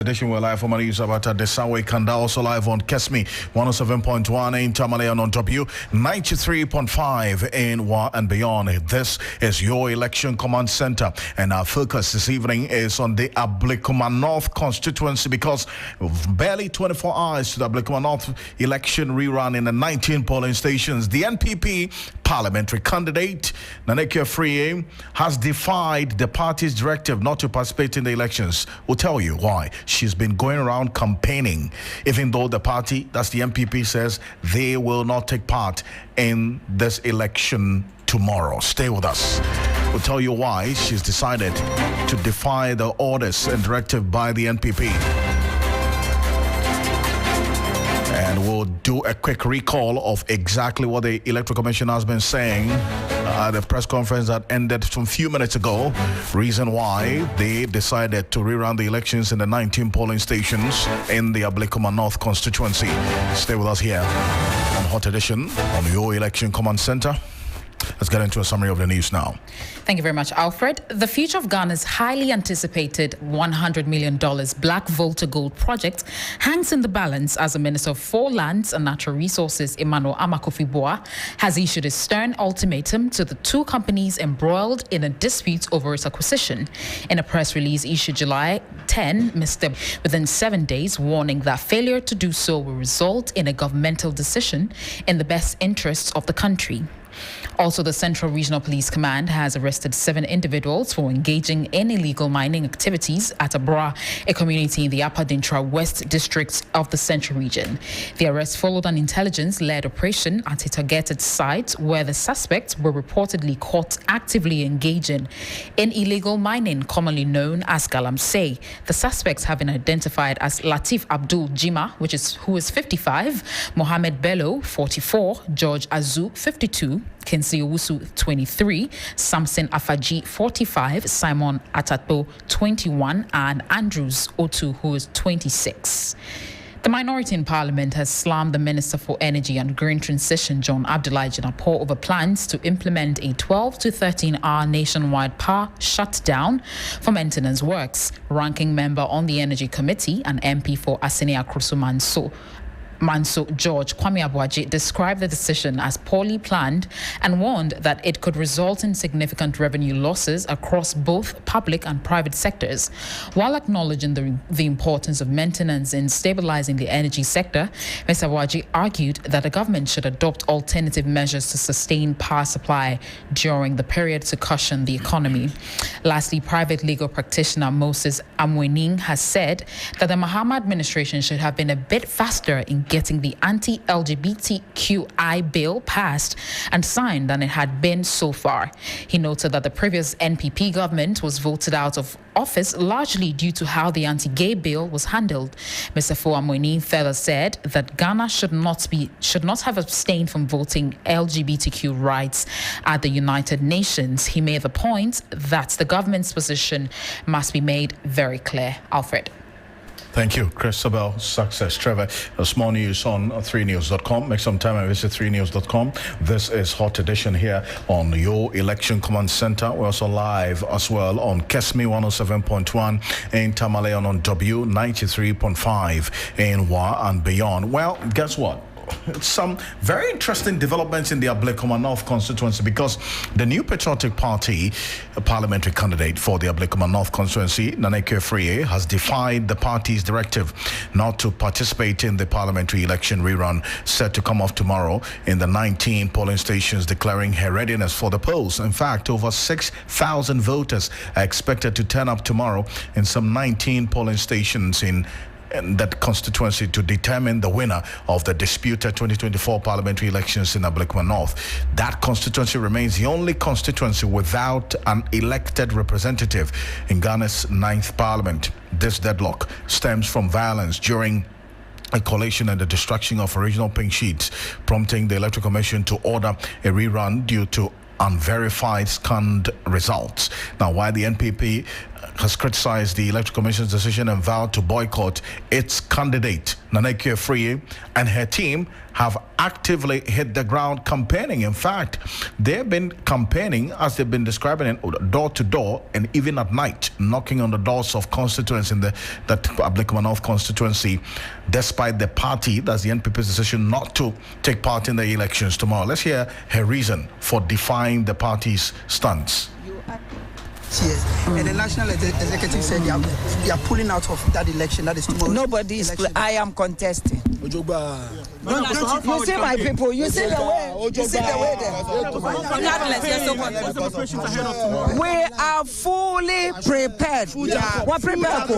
Edition we're live from Manisa about the Sunway Kanda, also live on Kesmi 107.1 in Tamale on W 93.5 in Wa and beyond. This is your election command center, and our focus this evening is on the Ablikuma North constituency, because barely 24 hours to the Ablikuma North election rerun in the 19 polling stations. The NPP parliamentary candidate Naneke Friye has defied the party's directive not to participate in the elections. We'll tell you why. She's been going around campaigning, even though the party, that's the NPP, says they will not take part in this election tomorrow. Stay with us. We'll tell you why she's decided to defy the orders and directive by the NPP. And we'll do a quick recall of exactly what the Electoral Commission has been saying at the press conference that ended some few minutes ago. Reason why they decided to rerun the elections in the 19 polling stations in the Ablikuma North constituency. Stay with us here on Hot Edition on your Election Command Center. Let's get into a summary of the news now. Thank you very much, Alfred. The future of Ghana's highly anticipated $100 million Black Volta Gold project hangs in the balance as the Minister for Lands and Natural Resources, Emmanuel Amakofi-Boa, has issued a stern ultimatum to the two companies embroiled in a dispute over its acquisition. In a press release issued July 10, Mr. within 7 days, warning that failure to do so will result in a governmental decision in the best interests of the country. Also, the Central Regional Police Command has arrested 7 individuals for engaging in illegal mining activities at Abra, a community in the Upper Dintra West District of the Central Region. The arrest followed an intelligence-led operation at a targeted site where the suspects were reportedly caught actively engaging in illegal mining, commonly known as galamsey. The suspects have been identified as Latif Abdul Jima, who is 55, Mohammed Bello, 44, George Azu, 52, Kensi Owusu, 23, Samson Afaji, 45, Simon Atato, 21, and Andrews Otu, who is 26. The minority in Parliament has slammed the Minister for Energy and Green Transition, John Abdullahi Jinapor, over plans to implement a 12 to 13-hour nationwide power shutdown for maintenance works. Ranking member on the Energy Committee and MP for Asene Akrosu Manso George Kwame Abuaji described the decision as poorly planned and warned that it could result in significant revenue losses across both public and private sectors. While acknowledging the importance of maintenance in stabilizing the energy sector, Mr. Abuaji argued that the government should adopt alternative measures to sustain power supply during the period to cushion the economy. Lastly, private legal practitioner Moses Amwening has said that the Mahama administration should have been a bit faster in getting the anti-LGBTQI bill passed and signed than it had been so far. He noted that the previous NPP government was voted out of office largely due to how the anti-gay bill was handled. Mr. Fuamweni further said that Ghana should not have abstained from voting LGBTQ rights at the United Nations. He made the point that the government's position must be made very clear. Alfred. Thank you, Christabel. Success. Trevor, small news on 3news.com. Make some time and visit 3news.com. This is Hot Edition here on your Election Command Center. We're also live as well on Kesmi 107.1 in Tamale on W 93.5 in Wa and beyond. Well, guess what? Some very interesting developments in the Ablikuma North constituency, because the New Patriotic Party, a parliamentary candidate for the Ablikuma North constituency, Naneke Friye, has defied the party's directive not to participate in the parliamentary election rerun set to come off tomorrow in the 19 polling stations, declaring her readiness for the polls. In fact, over 6,000 voters are expected to turn up tomorrow in some 19 polling stations in that constituency to determine the winner of the disputed 2024 parliamentary elections in Ablikuma North. That constituency remains the only constituency without an elected representative in Ghana's 9th parliament. This deadlock stems from violence during a collation and the destruction of original pink sheets, prompting the Electoral Commission to order a rerun due to unverified scanned results. Now, while the NPP has criticized the Electoral Commission's decision and vowed to boycott its candidate, Naneke Free, and her team have actively hit the ground campaigning. In fact, they've been campaigning, as they've been describing it, door to door and even at night, knocking on the doors of constituents in the Ablekuma constituency, despite the party, that's the NPP's decision not to take part in the elections tomorrow. Let's hear her reason for defying the party's stance. Yes. And the National Executive said they are pulling out of that election. That is tomorrow. Nobody is. I am contesting. You see my people. You see the way. You see the way there. We are fully prepared. What prepared?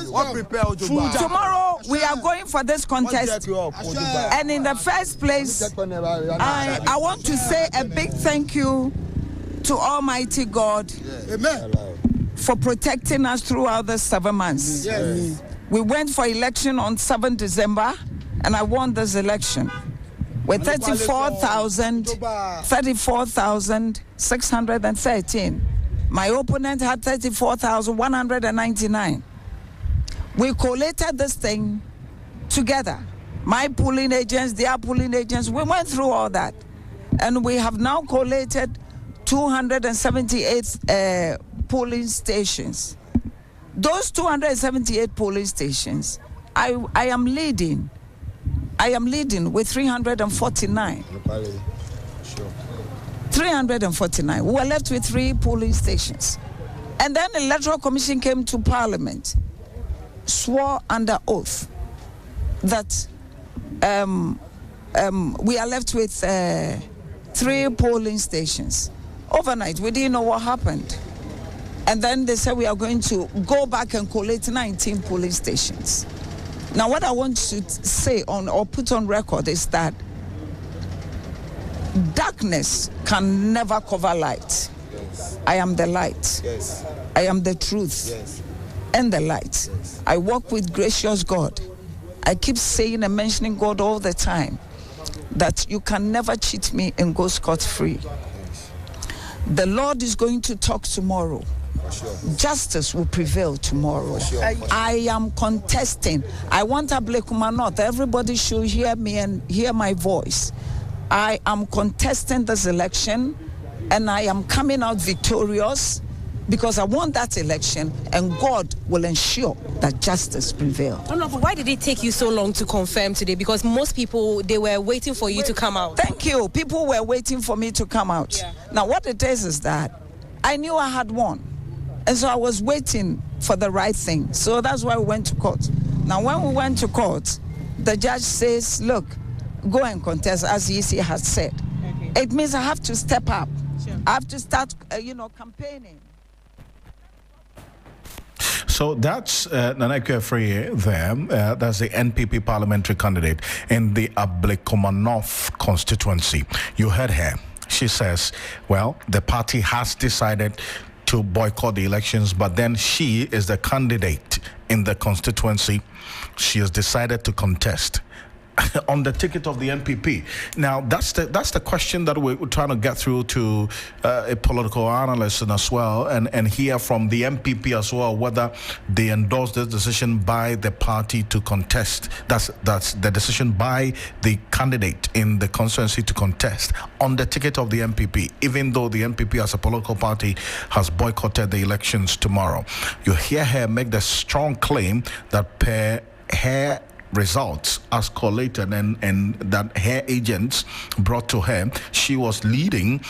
What prepared? Tomorrow we are going for this contest. And in the first place, I want to say a big thank you to Almighty God. Amen. For protecting us throughout the 7 months. Yes. We went for election on 7 December, and I won this election with 34,613. My opponent had 34,199. We collated this thing together. My polling agents, their polling agents, we went through all that. And we have now collated 278 polling stations. Those 278 polling stations, I am leading. I am leading with 349. 349. We were left with 3 polling stations. And then the Electoral Commission came to Parliament, swore under oath that we are left with 3 polling stations. Overnight, we didn't know what happened. And then they said we are going to go back and collate 19 polling stations. Now, what I want to say or put on record is that darkness can never cover light. Yes. I am the light. Yes. I am the truth. Yes. And the light. Yes. I walk with gracious God. I keep saying and mentioning God all the time, that you can never cheat me and go scot-free. The Lord is going to talk tomorrow. Sure. Justice will prevail tomorrow. Sure. I am contesting. I want Ablekuma North. Everybody should hear me and hear my voice. I am contesting this election, and I am coming out victorious because I won that election, and God will ensure that justice prevails. No, but why did it take you so long to confirm today? Because most people, they were waiting for you to come out. Thank you. People were waiting for me to come out. Yeah. Now, what it is that I knew I had won. And so I was waiting for the right thing. So that's why we went to court. Now, when we went to court, the judge says, look, go and contest, as EC has said. Okay. It means I have to step up. Sure. I have to start, campaigning. So that's Naneke Free there. That's the NPP parliamentary candidate in the Ablekuma North constituency. You heard her. She says, well, the party has decided to boycott the elections, but then she is the candidate in the constituency. She has decided to contest on the ticket of the NPP. Now, that's the question that we're trying to get through to a political analyst as well, and hear from the NPP as well, whether they endorse this decision by the party to contest. That's the decision by the candidate in the constituency to contest on the ticket of the NPP, even though the NPP as a political party has boycotted the elections tomorrow. You hear her make the strong claim that per her results as collated and that her agents brought to her, she was leading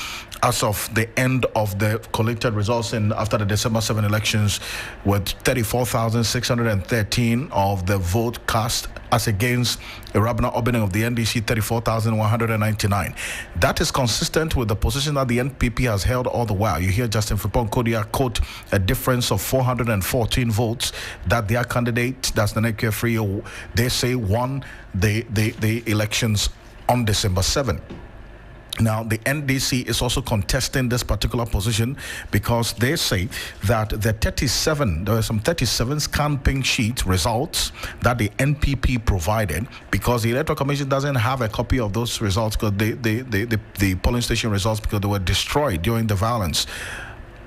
as of the end of the collected results after the December 7 elections with 34,613 of the vote cast, as against Rabna Obening of the NDC 34,199. That is consistent with the position that the NPP has held all the while. You hear Justin Frimpong Kodia quote a difference of 414 votes that their candidate, that's Naneke Free, they say won the elections on December 7. Now, the NDC is also contesting this particular position because they say that there were some 37 scan pink sheet results that the NPP provided, because the Electoral Commission doesn't have a copy of those results, because the polling station results, because they were destroyed during the violence.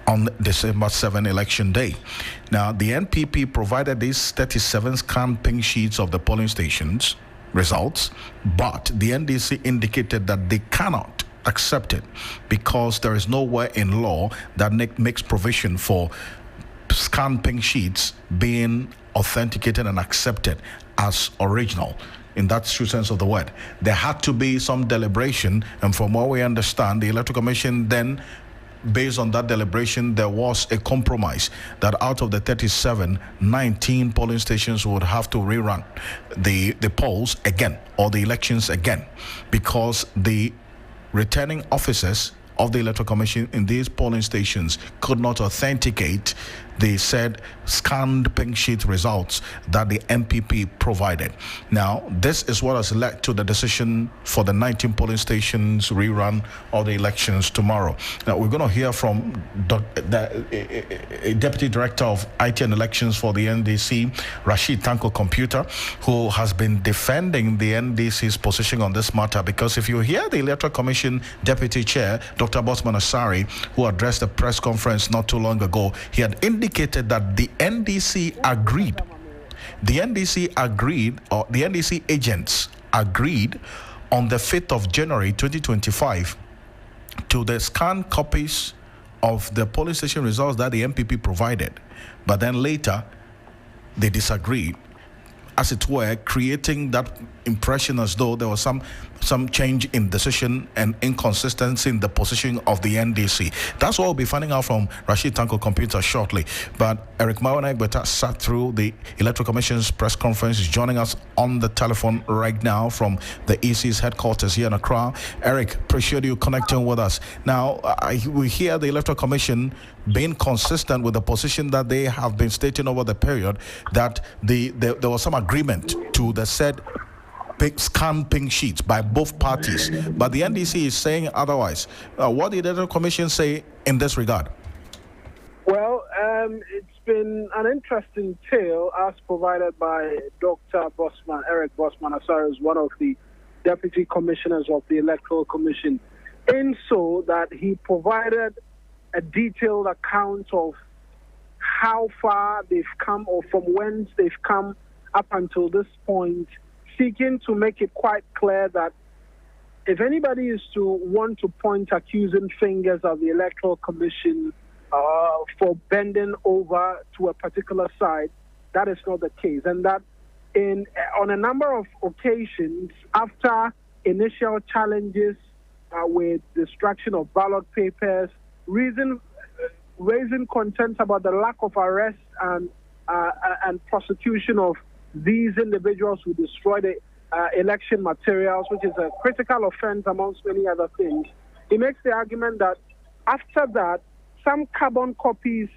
on December 7 election day. Now, the NPP provided these 37 scanned pink sheets of the polling stations results, but the NDC indicated that they cannot accept it because there is nowhere in law that makes provision for scanned pink sheets being authenticated and accepted as original. In that true sense of the word, there had to be some deliberation, and from what we understand, the Electoral Commission then, based on that deliberation, there was a compromise that out of the 37, 19 polling stations would have to rerun the polls again, or the elections again, because the returning officers of the Electoral Commission in these polling stations could not authenticate the said scanned pink sheet results that the NPP provided. Now, this is what has led to the decision for the 19 polling stations rerun of the elections tomorrow. Now, we're going to hear from the Deputy Director of IT and Elections for the NDC, Rashid Tanko Computer, who has been defending the NDC's position on this matter, because if you hear the Electoral Commission Deputy Chair, Dr. Bosman Asari, who addressed a press conference not too long ago, he had indicated that the NDC agreed. The NDC agents agreed on the 5th of January 2025 to the scanned copies of the polling station results that the NPP provided. But then later, they disagreed, as it were, creating that impression as though there was some change in decision and inconsistency in the position of the NDC. That's what we'll be finding out from Rashid Tanko Computer shortly. But Eric Mawana sat through the Electoral Commission's press conference. He's joining us on the telephone right now from the EC's headquarters here in Accra. Eric, appreciate you connecting with us. Now, we hear the Electoral Commission being consistent with the position that they have been stating over the period, that there was some agreement to the said scanned pink sheets by both parties, but the NDC is saying otherwise. What did the Electoral Commission say in this regard? Well, it's been an interesting tale as provided by Dr. Bosman, Eric Bosman Asare, is one of the Deputy Commissioners of the Electoral Commission, in so that he provided a detailed account of how far they've come, or from whence they've come up until this point, seeking to make it quite clear that if anybody is to want to point accusing fingers at the Electoral Commission for bending over to a particular side, that is not the case. And that on a number of occasions, after initial challenges with destruction of ballot papers, raising concerns about the lack of arrest and prosecution of these individuals who destroyed the election materials, which is a critical offense amongst many other things. He makes the argument that after that, some carbon copies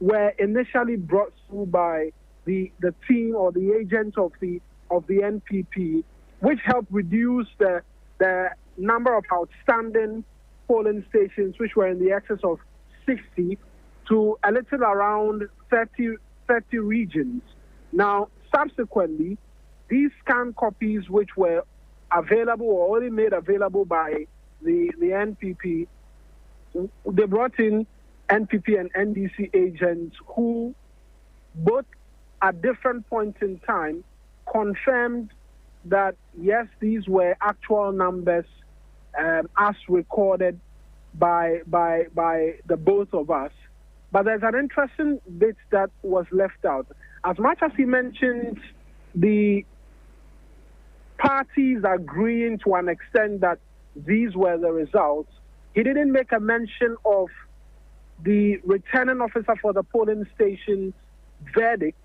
were initially brought through by the team or the agents of the NPP, which helped reduce the number of outstanding polling stations, which were in the excess of 60, to a little around 30 regions. Now, subsequently, these scanned copies, which were available or already made available by the NPP, they brought in NPP and NDC agents who both at different points in time confirmed that, yes, these were actual numbers as recorded by the both of us. But there's an interesting bit that was left out. As much as he mentioned the parties agreeing to an extent that these were the results, he didn't make a mention of the returning officer for the polling station's verdict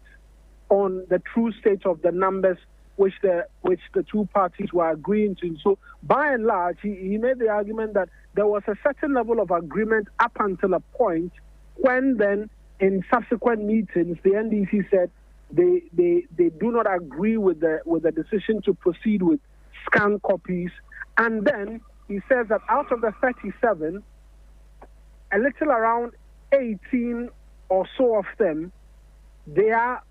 on the true state of the numbers which the two parties were agreeing to. So by and large, he made the argument that there was a certain level of agreement up until a point when then in subsequent meetings the NDC said they do not agree with the decision to proceed with scanned copies. And then he says that out of the 37, a little around 18 or so of them, they are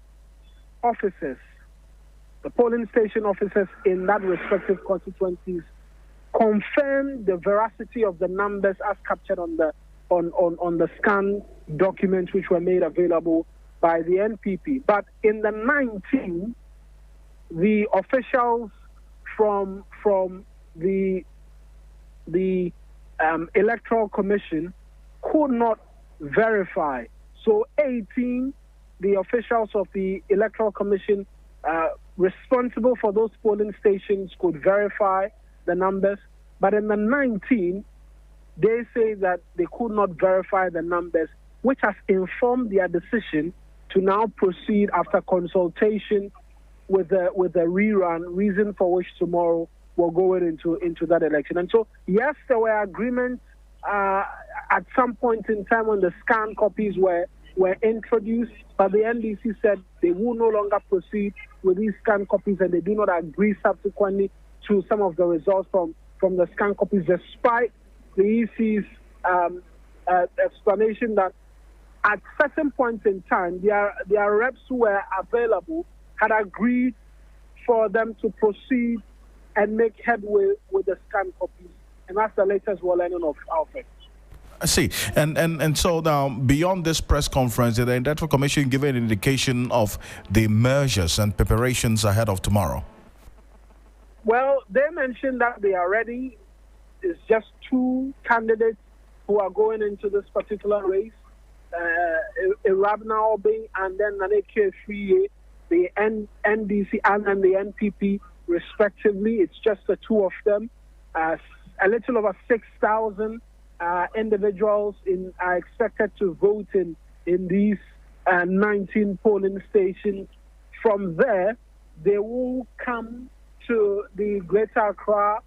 officers, the polling station officers in that respective constituencies, confirmed the veracity of the numbers as captured on on the scan documents which were made available by the NPP. But in the 19, the officials from the Electoral Commission could not verify. So 18, the officials of the Electoral Commission responsible for those polling stations could verify the numbers. But in the 19, they say that they could not verify the numbers, which has informed their decision to now proceed after consultation with the rerun, reason for which tomorrow we're going into that election. And so, yes, there were agreements at some point in time when the scan copies were introduced, but the NDC said they will no longer proceed with these scan copies, and they do not agree subsequently to some of the results from the scan copies, despite the EC's explanation that at certain points in time, their reps who were available had agreed for them to proceed and make headway with the scan copies. And that's the latest we're learning of Alfred. I see. And so now, beyond this press conference, did the Electoral Commission give an indication of the measures and preparations ahead of tomorrow? Well, they mentioned that they are ready. It's just 2 candidates who are going into this particular race, Irabna Obing and then Naneke Friye, the NDC and the NPP, respectively. It's just the 2 of them. A little over 6,000 individuals are expected to vote in these 19 polling stations. From there, they will come to the Greater Accra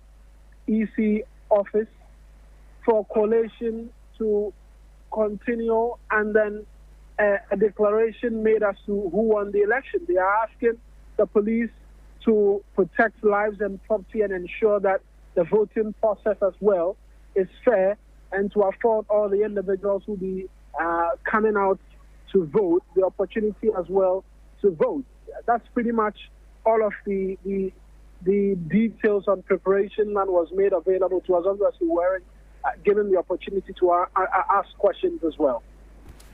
EC office for collation to continue, and then a declaration made as to who won the election. They are asking the police to protect lives and property and ensure that the voting process as well is fair, and to afford all the individuals who will be coming out to vote the opportunity as well to vote. That's pretty much all of the details on preparation that was made available to us. Obviously, we weren't given the opportunity to ask questions as well.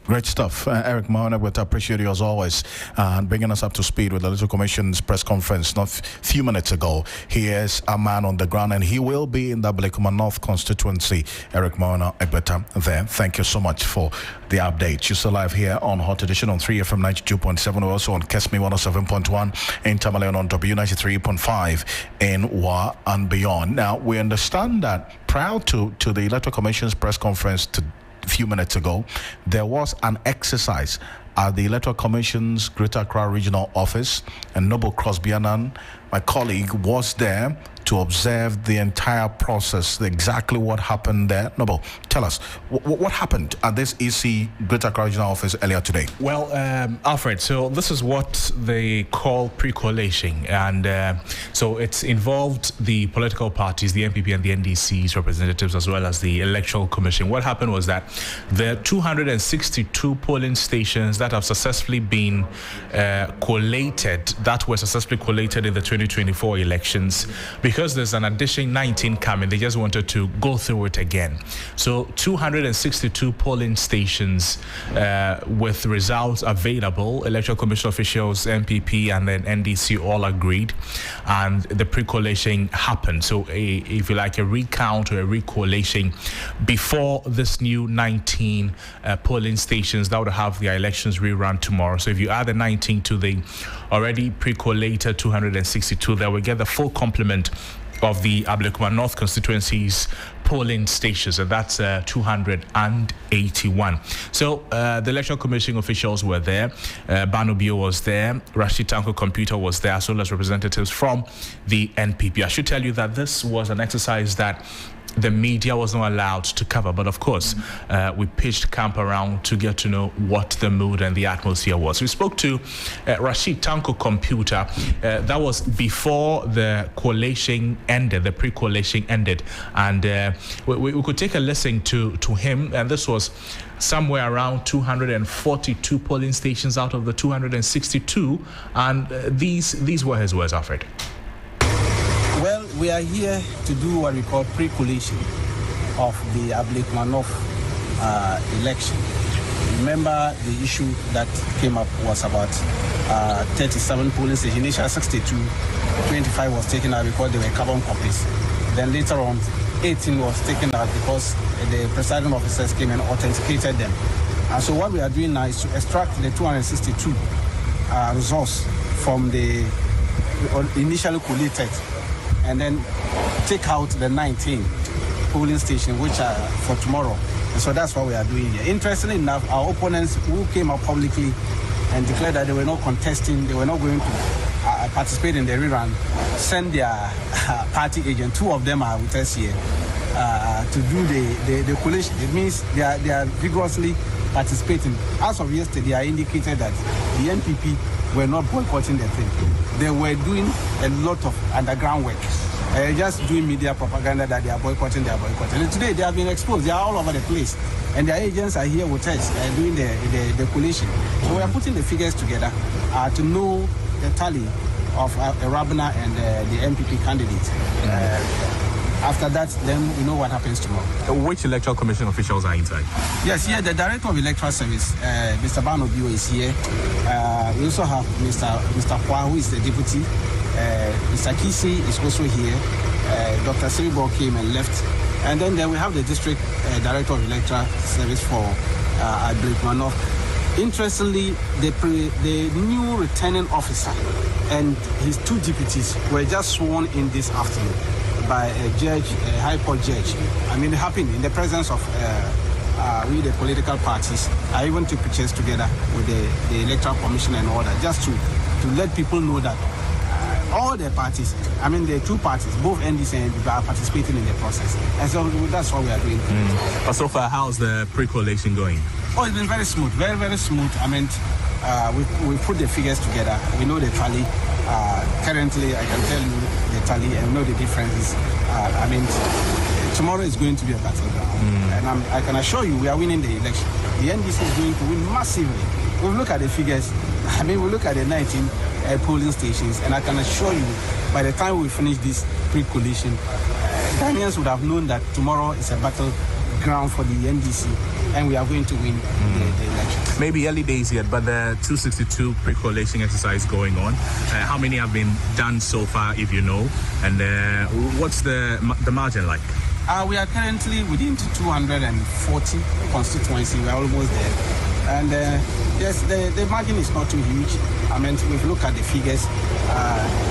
Great stuff. Eric Mahona, we appreciate you as always, and bringing us up to speed with the Electoral Commission's press conference not a few minutes ago. He is a man on the ground, and he will be in the Blakuma North constituency. Eric Mahona Egbeta there. Thank you so much for the update. You're still live here on Hot Edition on 3FM 92.7, also on Kesme 107.1, in Tamale on W93.5 in Wa and beyond. Now, we understand that prior to the Electoral Commission's press conference a few minutes ago, there was an exercise at the Electoral Commission's Greater Accra Regional Office, and Noble Crosby Annan, my colleague, was there to observe the entire process, exactly what happened there. Noble, tell us, what happened at this EC Greater Accra Regional Office earlier today? Well, Alfred, so this is what they call pre-collation, and so it's involved the political parties, the NPP and the NDC's representatives, as well as the Electoral Commission. What happened was that the 262 polling stations that have successfully been collated, that were successfully collated in the 2024 elections, because there's an addition 19 coming, they just wanted to go through it again. So 262 polling stations with results available. Electoral Commission officials, NPP and then NDC all agreed, and the pre-collation happened. So if you like, a recount or a recollation before this new 19 polling stations that would have their elections rerun tomorrow. So if you add the 19 to the already pre-collated 262, they will get the full complement of the Ablekuma North constituency's polling stations, and that's 281. So the Electoral Commission officials were there, Banu Bio was there, Rashid Tanko Computer was there, as well as representatives from the NPP. I should tell you that this was an exercise that the media was not allowed to cover, but of course we pitched camp around to get to know what the mood and the atmosphere was. We spoke to Rashid Tanko Computer. That was before the collation ended, the pre-collation ended, and we could take a listen to him, and this was somewhere around 242 polling stations out of the 262, and these were his words, Alfred. Well, we are here to do what we call pre-collation of the Ablekuma North election. Remember, the issue that came up was about 37 polling stations. Initially 62, 25 was taken out because they were carbon copies. Then later on, 18 was taken out because the presiding officers came and authenticated them. And so what we are doing now is to extract the 262 results from the initially collated and then take out the 19 polling stations which are for tomorrow. And so that's what we are doing here. Interestingly enough, our opponents who came out publicly and declared that they were not contesting, they were not going to participate in the rerun, send their party agent. Two of them are with us here to do the collation. It means they are vigorously participating. As of yesterday, I indicated that the NPP were not boycotting the thing. They were doing a lot of underground work. Just doing media propaganda that they are boycotting. And today they have been exposed. They are all over the place. And their agents are here with us doing the collation. So we are putting the figures together to know the tally of Rabina and the MPP candidate. After that, then we know what happens tomorrow. Which Electoral Commission officials are inside? Yes, here the Director of Electoral Service, Mr. Bano Bio, is here. We also have Mr. Hua, who is the Deputy. Mr. Kisi is also here. Dr. Siribo came and left. And then we have the District Director of Electoral Service for Ablikmanov. Interestingly, the new returning officer and his two deputies were just sworn in this afternoon by a judge, a high court judge. I mean, it happened in the presence of we, the political parties. I even took pictures together with the Electoral Commission and all that, just to let people know that all the parties, I mean the two parties, both NDC and NPP, are participating in the process. And so that's what we are doing. But so far, how's the pre-coalition going? Oh, it's been very smooth, very, very smooth. I mean, we put the figures together. We know the tally. Currently, I can tell you the tally and know the differences. I mean, tomorrow is going to be a battleground. And I can assure you we are winning the election. The NDC is going to win massively. We look at the figures. I mean, we look at the 19 polling stations, and I can assure you, by the time we finish this pre-coalition, Ghanaians would have known that tomorrow is a battleground for the NDC, and we are going to win the election. Maybe early days yet, but the 262 pre-coalition exercise going on. How many have been done so far, if you know? And what's the margin like? We are currently within 240 constituency. We are almost there. And yes, the margin is not too huge. I mean, if we look at the figures,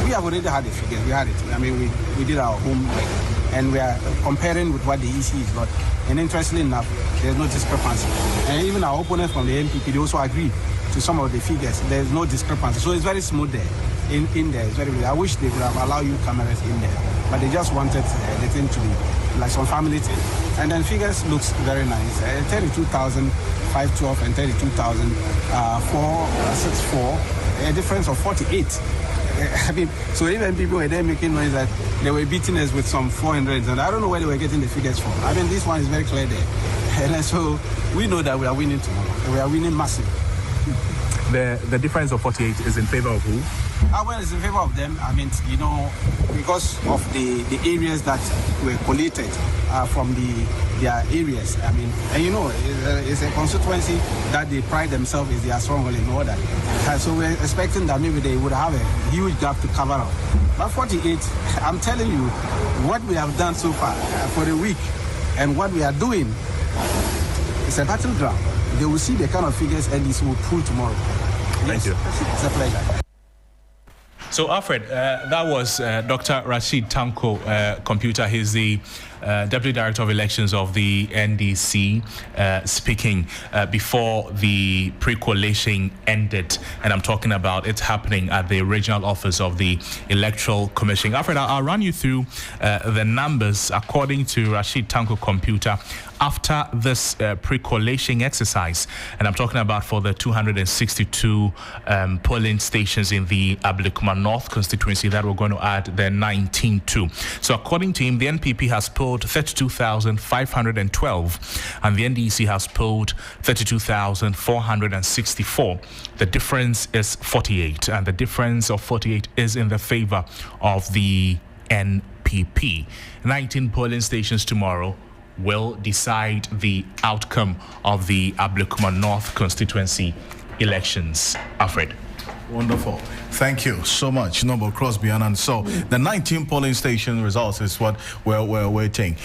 we have already had the figures. We had it. I mean, we did our homework, and we are comparing with what the EC is got. And interestingly enough, there's no discrepancy. And even our opponents from the NPP, they also agree to some of the figures. There's no discrepancy. So it's very smooth there. In there, it's very good. I wish they would have allowed you cameras in there, but they just wanted the thing to be like some family thing. And then figures looks very nice. 32,512 and 32,464. A difference of 48. I mean, so even people were there making noise that they were beating us with some 400s, and I don't know where they were getting the figures from. I mean, this one is very clear there. And so we know that we are winning tomorrow. We are winning massive. The difference of 48 is in favor of who? Well, it's in favor of them. I mean, you know, because of the areas that were collated from their areas. I mean, and you know, it's a constituency that they pride themselves is their stronghold in order. So we're expecting that maybe they would have a huge gap to cover up. But 48, I'm telling you, what we have done so far for the week and what we are doing is a battleground. They will see the kind of figures NDC will pull tomorrow. Thank you. It's a pleasure. So, Alfred, that was Dr. Rashid Tanko Computer. He's the Deputy Director of Elections of the NDC, speaking before the pre-coalition ended. And I'm talking about it happening at the regional office of the Electoral Commission. Alfred, I'll run you through the numbers according to Rashid Tanko Computer after this pre-coalition exercise. And I'm talking about for the 262 polling stations in the Ablikuma North constituency that we're going to add the 19 to. So according to him, the NPP has polled 32,512 and the NDC has polled 32,464. The difference is 48, and the difference of 48 is in the favor of the NPP. 19 polling stations tomorrow, will decide the outcome of the Ablekuma North constituency elections. Alfred. Wonderful. Thank you so much, Noble Crosby. And so the 19 polling station results is what we're waiting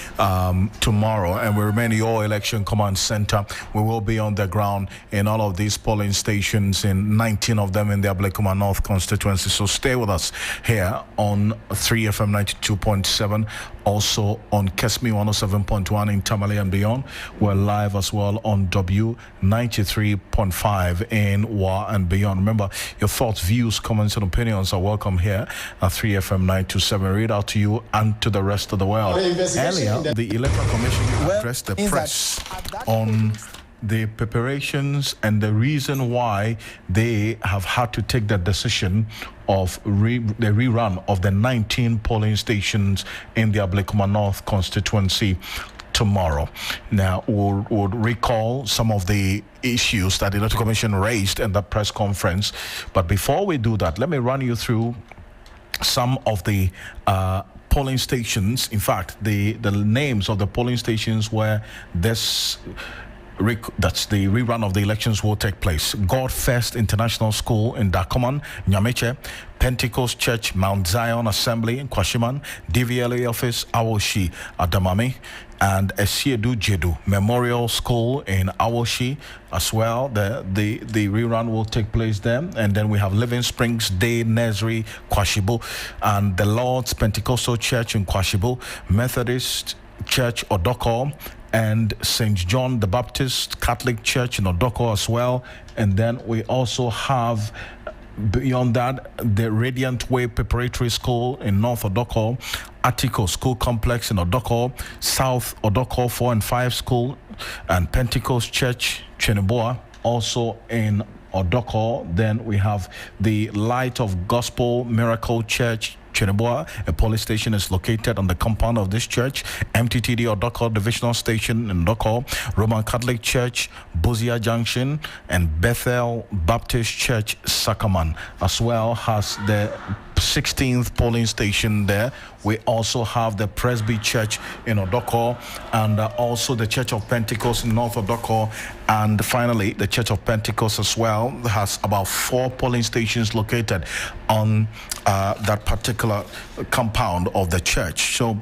tomorrow. And we remain your election command center. We will be on the ground in all of these polling stations, in 19 of them in the Ablekuma North constituency. So stay with us here on 3FM 92.7. Also on Kesmi 107.1 in Tamale and beyond. We're live as well on W 93.5 in Wa and beyond. Remember, your thoughts, views, comments, and opinions are welcome here at 3FM 927. Read out to you and to the rest of the world. Earlier, the Electoral Commission addressed the press on the preparations and the reason why they have had to take the decision of the rerun of the 19 polling stations in the Ablekuma North constituency tomorrow. Now, we'll recall some of the issues that the Electoral Commission raised in the press conference. But before we do that, let me run you through some of the polling stations. In fact, the names of the polling stations where that's the rerun of the elections will take place. God First International School in Dakoman, Nyameche, Pentecost Church, Mount Zion Assembly in Kwashiman, DVLA Office, Awoshi, Adamami, and Esiedu Jedu Memorial School in Awoshi as well. The rerun will take place there. And then we have Living Springs Day Nursery, Kwashibu, and the Lord's Pentecostal Church in Kwashibu, Methodist Church, Odoko, and St. John the Baptist Catholic Church in Odoko as well. And then we also have, beyond that, the Radiant Way Preparatory School in North Odoko, Atiko School Complex in Odoko, South Odoko 4 and 5 School, and Pentecost Church, Cheneboa, also in Odoko. Then we have the Light of Gospel Miracle Church, Cheneboa. A police station is located on the compound of this church. MTTD Odoko Divisional Station in Odoko, Roman Catholic Church, Bozia Junction, and Bethel Baptist Church, Sakaman, as well as the 16th polling station there. We also have the Presby Church in Odoko, and also the Church of Pentecost in North Odoko. And finally, the Church of Pentecost as well has about 4 polling stations located on that particular compound of the church. So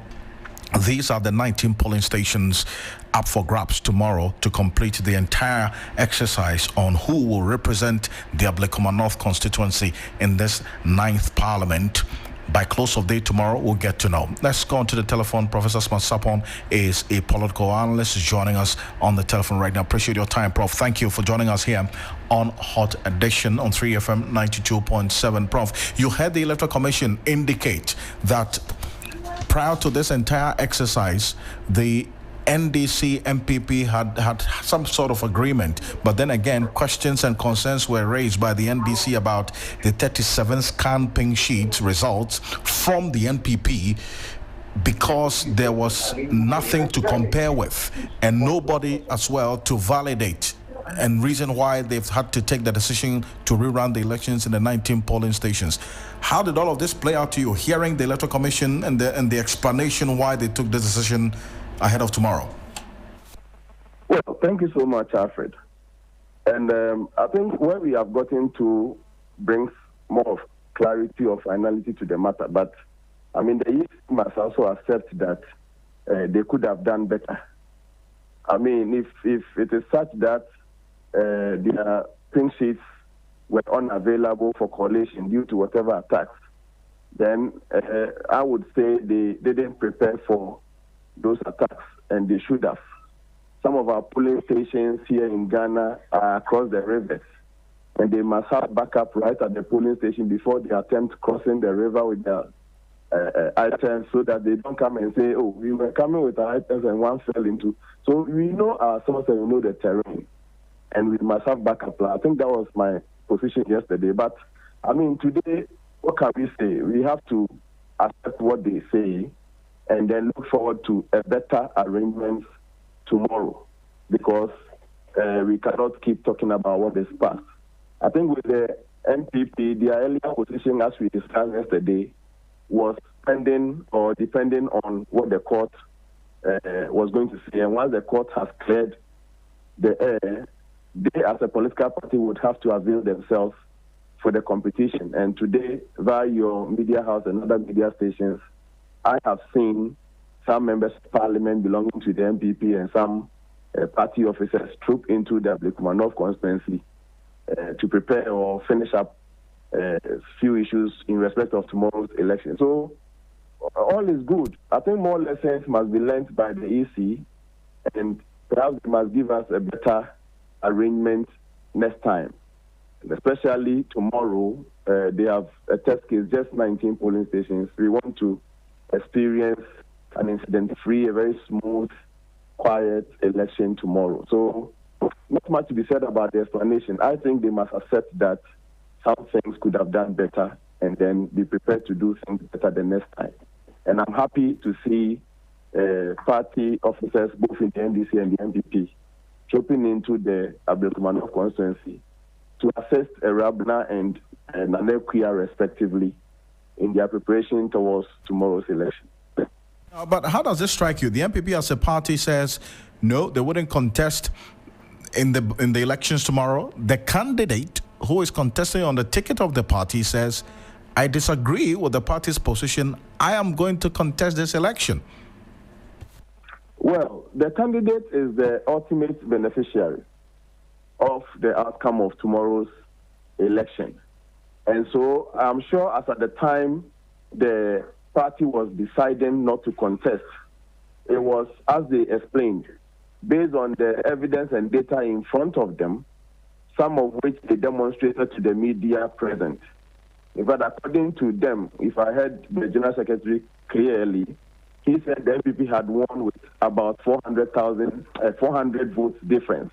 these are the 19 polling stations up for grabs tomorrow to complete the entire exercise on who will represent the Ablekuma North constituency in this 9th Parliament. By close of day tomorrow, we'll get to know. Let's go on to the telephone. Professor Smart Sapon is a political analyst joining us on the telephone right now. Appreciate your time, Prof. Thank you for joining us here on Hot Edition on 3FM 92.7. Prof, you heard the Electoral Commission indicate that prior to this entire exercise, the NDC MPP had some sort of agreement, but then again questions and concerns were raised by the NDC about the 37 scan pink sheet results from the NPP because there was nothing to compare with and nobody as well to validate, and reason why they've had to take the decision to rerun the elections in the 19 polling stations. How did all of this play out to you, hearing the Electoral Commission and the explanation why they took the decision ahead of tomorrow? Well, thank you so much, Alfred. And I think where we have gotten to brings more of clarity or finality to the matter. But, I mean, the East must also accept that they could have done better. I mean, if it is such that their pink sheets were unavailable for collation due to whatever attacks, then I would say they didn't prepare for those attacks, and they should have. Some of our polling stations here in Ghana are across the rivers, and they must have backup right at the polling station before they attempt crossing the river with their items, so that they don't come and say, oh, we were coming with our items and one fell into. So we know our source and we know the terrain, and we must have backup plan. I think that was my position yesterday. But, I mean, today, what can we say? We have to accept what they say and then look forward to a better arrangement tomorrow, because we cannot keep talking about what is past. I think with the NPP, their earlier position, as we discussed yesterday, was pending or depending on what the court was going to say. And once the court has cleared the air, they as a political party would have to avail themselves for the competition. And today, via your media house and other media stations, I have seen some members of parliament belonging to the MPP and some party officers troop into the Ablekuma constituency to prepare or finish up a few issues in respect of tomorrow's election. So all is good. I think more lessons must be learned by the EC, and perhaps they must give us a better arrangement next time. And especially tomorrow, they have a test case, just 19 polling stations. We want to experience an incident-free, a very smooth, quiet election tomorrow. So not much to be said about the explanation. I think they must accept that some things could have done better and then be prepared to do things better the next time. And I'm happy to see party officers, both in the NDC and the MPP, trooping into the Ablekuma constituency to assist Rabna and Nanekuya respectively in their preparation towards tomorrow's election. But how does this strike you? The MPP as a party says, no, they wouldn't contest in the elections tomorrow. The candidate who is contesting on the ticket of the party says, I disagree with the party's position. I am going to contest this election. Well, the candidate is the ultimate beneficiary of the outcome of tomorrow's election. And so I'm sure as at the time the party was deciding not to contest, it was, as they explained, based on the evidence and data in front of them, some of which they demonstrated to the media present. In fact, according to them, if I heard the General Secretary clearly, he said the MPP had won with about 400 votes difference.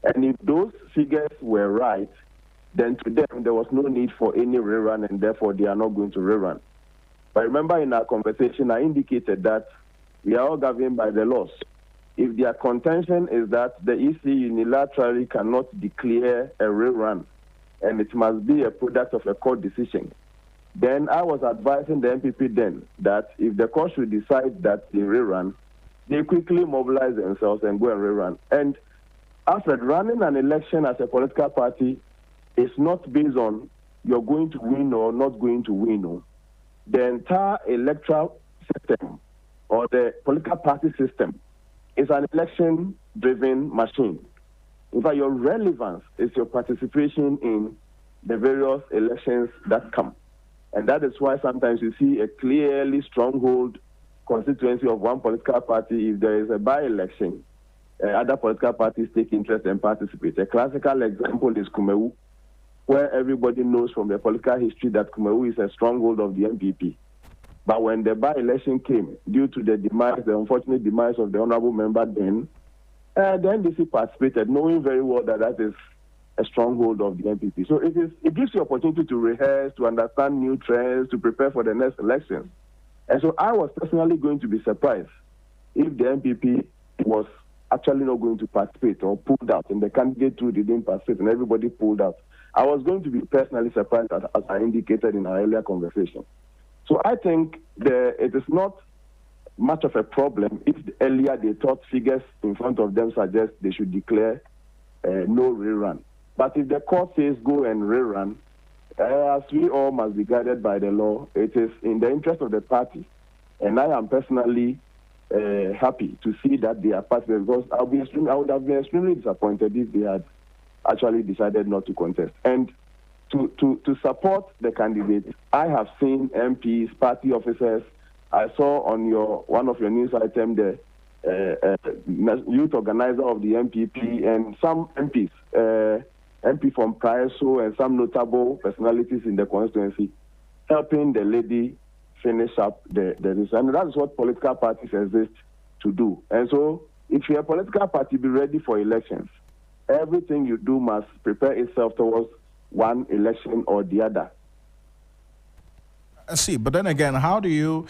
And if those figures were right, then to them there was no need for any rerun, and therefore they are not going to rerun. But remember, in our conversation, I indicated that we are all governed by the laws. If their contention is that the EC unilaterally cannot declare a rerun, and it must be a product of a court decision, then I was advising the MPP then that if the court should decide that they rerun, they quickly mobilize themselves and go and rerun. And after running an election as a political party, it's not based on you're going to win or not going to win. No. The entire electoral system or the political party system is an election-driven machine. In fact, your relevance is your participation in the various elections that come. And that is why sometimes you see a clearly stronghold constituency of one political party. If there is a by-election, other political parties take interest and participate. A classical example is Kumewu, where everybody knows from the political history that Kumewu is a stronghold of the MPP. But when the by-election came, due to the unfortunate demise of the honorable member then, the NDC participated, knowing very well that that is a stronghold of the MPP. So it gives you opportunity to rehearse, to understand new trends, to prepare for the next elections. And so I was personally going to be surprised if the MPP was actually not going to participate or pulled out, and the candidate too didn't participate and everybody pulled out. I was going to be personally surprised, as I indicated in our earlier conversation. So I think it is not much of a problem if earlier they thought figures in front of them suggest they should declare no rerun. But if the court says go and rerun, as we all must be guided by the law, it is in the interest of the party. And I am personally happy to see that they are participating, because I would have been extremely disappointed if they had actually decided not to contest. And to support the candidate, I have seen MPs, party officers. I saw on one of your news items the youth organizer of the MPP and some MPs, MP from Praeso and some notable personalities in the constituency, helping the lady finish up the result. And that is what political parties exist to do. And so if you're a political party, be ready for elections. Everything you do must prepare itself towards one election or the other. I see, but then again, how do you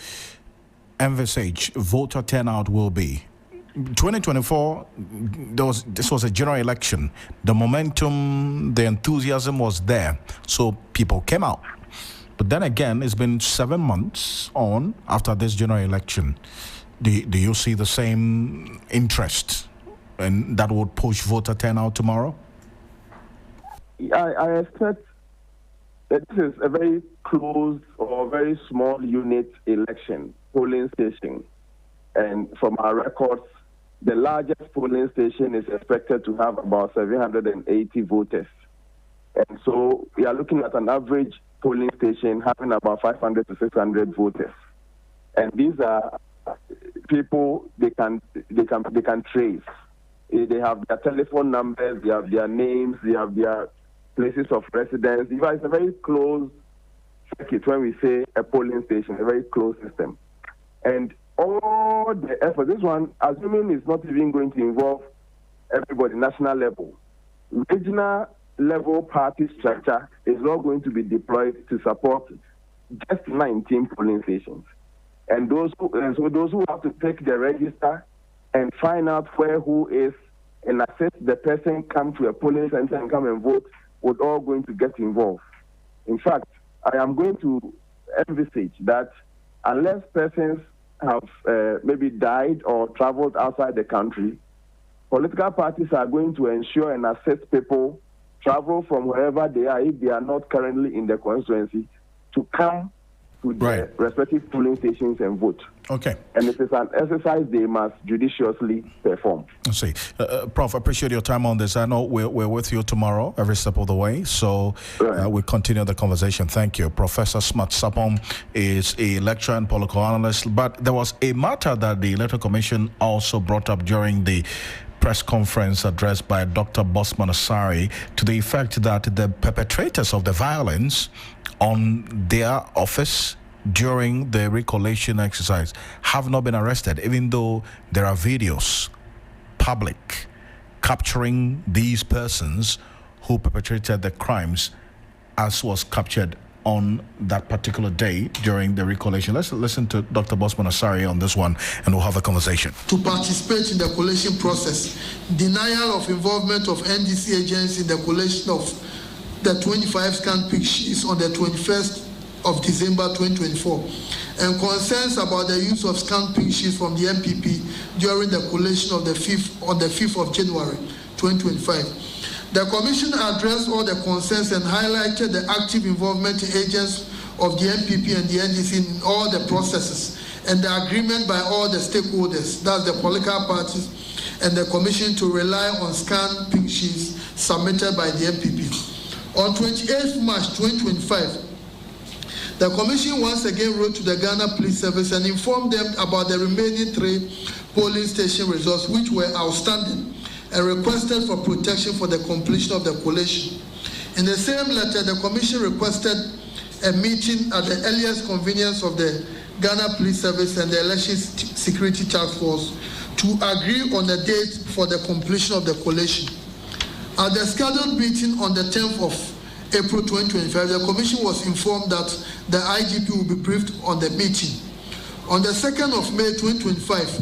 envisage voter turnout will be? 2024, this was a general election. The momentum, the enthusiasm was there, so people came out. But then again, it's been 7 months on after this general election. Do you see the same interest and that would push voter turnout tomorrow? I expect that this is a very closed or very small unit election, polling station. And from our records, the largest polling station is expected to have about 780 voters. And so we are looking at an average polling station having about 500 to 600 voters. And these are people they can trace. They have their telephone numbers, they have their names, they have their places of residence. It's a very closed circuit when we say a polling station, a very closed system. And all the effort, this one, assuming it's not even going to involve everybody, national level, regional level party structure is not going to be deployed to support just 19 polling stations. And those who have to take the register and find out who is and assist the person come to a polling center and come and vote would all going to get involved. In fact, I am going to envisage that unless persons have maybe died or traveled outside the country, political parties are going to ensure and assist people travel from wherever they are, if they are not currently in the constituency, to come to their respective polling stations and vote. Okay. And it is an exercise they must judiciously perform. I see. Prof, I appreciate your time on this. I know we're with you tomorrow, every step of the way. So we'll continue the conversation. Thank you. Professor Smart Sapong is a lecturer and political analyst. But there was a matter that the Electoral Commission also brought up during the press conference addressed by Dr. Bosman Asari, to the effect that the perpetrators of the violence on their office during the recollation exercise have not been arrested, even though there are videos public capturing these persons who perpetrated the crimes, as was captured on that particular day during the recollation. Let's listen to Dr. Bosman Asari on this one, and we'll have a conversation. To participate in the collation process, denial of involvement of NDC agents in the collation of the 25 scanned pic sheets on the 21st of December 2024, and concerns about the use of scanned pic sheets from the MPP during the collation of the 5th of January 2025. The Commission addressed all the concerns and highlighted the active involvement agents of the MPP and the NDC in all the processes, and the agreement by all the stakeholders, that's the political parties and the Commission, to rely on scanned pink sheets submitted by the MPP. On 28th March 2025, the Commission once again wrote to the Ghana Police Service and informed them about the remaining 3 polling station results which were outstanding, and requested for protection for the completion of the collation. In the same letter, the Commission requested a meeting at the earliest convenience of the Ghana Police Service and the Election Security Task Force to agree on a date for the completion of the collation. At the scheduled meeting on the 10th of April 2025, the Commission was informed that the IGP will be briefed on the meeting. On the 2nd of May 2025,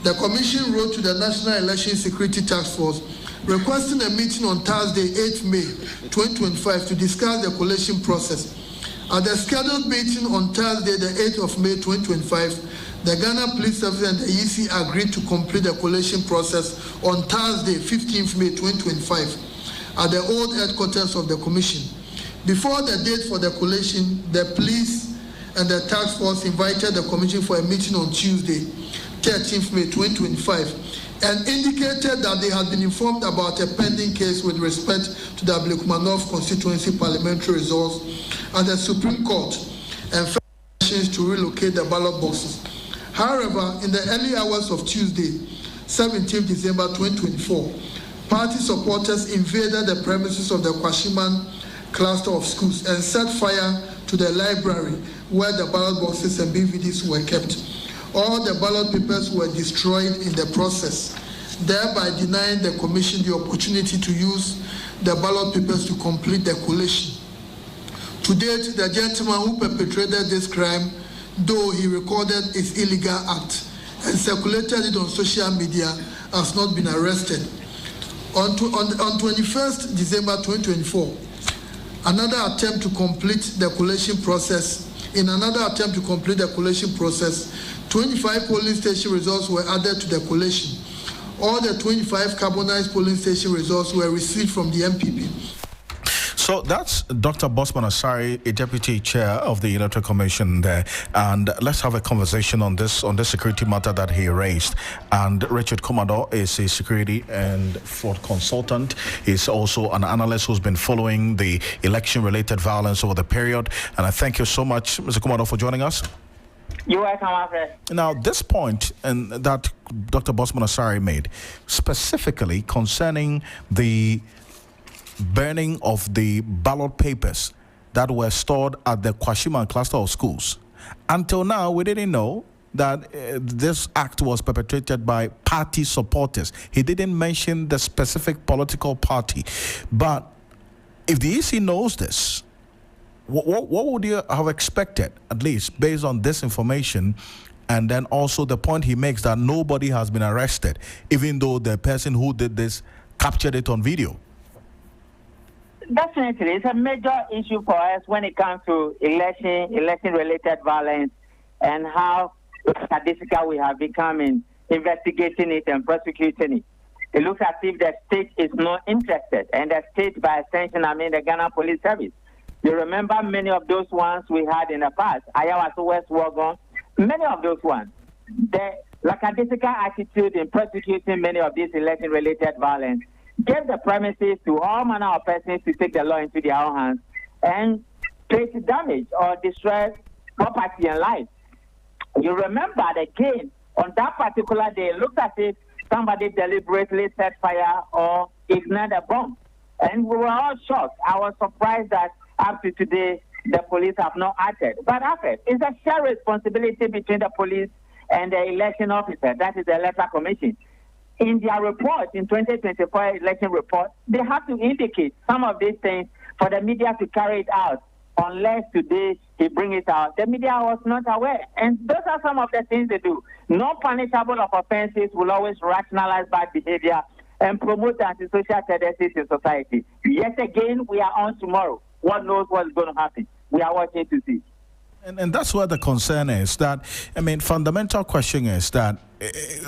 the Commission wrote to the National Election Security Task Force requesting a meeting on Thursday, 8th May 2025 to discuss the collation process. At the scheduled meeting on Thursday, the 8th of May 2025, the Ghana Police Service and the EC agreed to complete the collation process on Thursday, 15th May 2025 at the old headquarters of the Commission. Before the date for the collation, the police and the task force invited the Commission for a meeting on Tuesday, 13th May 2025, and indicated that they had been informed about a pending case with respect to the Ablekuma North constituency parliamentary results at the Supreme Court and to relocate the ballot boxes. However, in the early hours of Tuesday, 17th December 2024, party supporters invaded the premises of the Kwashiman cluster of schools and set fire to the library where the ballot boxes and BVDs were kept. All the ballot papers were destroyed in the process, thereby denying the Commission the opportunity to use the ballot papers to complete the collation. To date, the gentleman who perpetrated this crime, though he recorded his illegal act and circulated it on social media, has not been arrested. On 21st December 2024, another attempt to complete the collation process, 2 25 polling station results were added to the collation. All the 25 carbonized polling station results were received from the MPP. So that's Dr. Bosman Asare, a deputy chair of the Electoral Commission there. And let's have a conversation on this security matter that he raised. And Richard Commodore is a security and fraud consultant. He's also an analyst who's been following the election-related violence over the period. And I thank you so much, Mr. Commodore, for joining us. You're welcome, Alfred. Now, this point and that Dr. Bosman Asare made, specifically concerning the burning of the ballot papers that were stored at the Kwashiman cluster of schools. Until now, we didn't know that this act was perpetrated by party supporters. He didn't mention the specific political party. But if the EC knows this, what would you have expected, at least based on this information? And then also the point he makes that nobody has been arrested, even though the person who did this captured it on video. Definitely, it's a major issue for us when it comes to election-related violence and how statistical we have become in investigating it and prosecuting it. It looks as if the state is not interested, and the state, by extension, I mean the Ghana Police Service. You remember many of those ones we had in the past, Ayawaso West Wagon, many of those ones. The lackadaisical attitude in prosecuting many of these election-related violence gave the premises to all manner of persons to take the law into their own hands and create damage or destroy property and life. You remember again, on that particular day, it looked as if somebody deliberately set fire or ignited a bomb. And we were all shocked. I was surprised that up to today, the police have not acted. But after, it's a shared responsibility between the police and the election officer, that is the Electoral Commission. In their report, in 2024 election report, they have to indicate some of these things for the media to carry it out. Unless today he bring it out, the media was not aware. And those are some of the things they do. Non-punishable of offenses will always rationalize bad behavior and promote antisocial tendencies in society. Yet again, we are on tomorrow. One knows what's going to happen. We are watching to see. And that's where the concern is that, fundamental question is that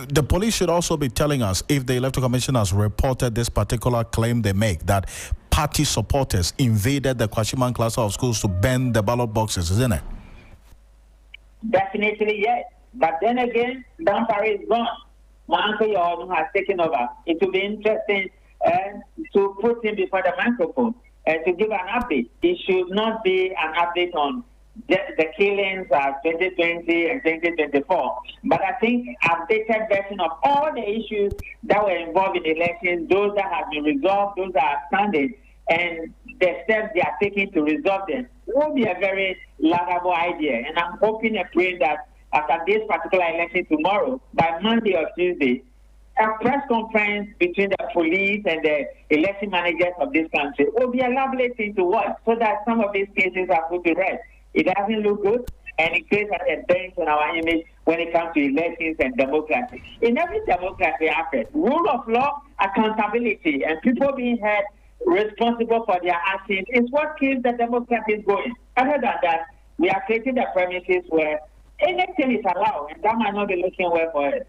the police should also be telling us if the Electoral Commission has reported this particular claim they make, that party supporters invaded the Kwashiman cluster of schools to burn the ballot boxes, isn't it? Definitely, yes. But then again, Dampari is gone. My uncle Yohanu has taken over. It will be interesting to put him before the microphone and to give an update. It should not be an update on the killings of 2020 and 2024, but I think updated version of all the issues that were involved in elections, those that have been resolved, those that are standing, and the steps they are taking to resolve them will be a very laudable idea. And I'm hoping and praying that after this particular election tomorrow, by Monday or Tuesday, a press conference between the police and the election managers of this country will be a lovely thing to watch, so that some of these cases are put to rest. It doesn't look good, and it creates a dent on our image when it comes to elections and democracy. In every democracy, rule of law, accountability, and people being held responsible for their actions is what keeps the democracy going. Other than that, we are creating the premises where anything is allowed, and that might not be looking well for it.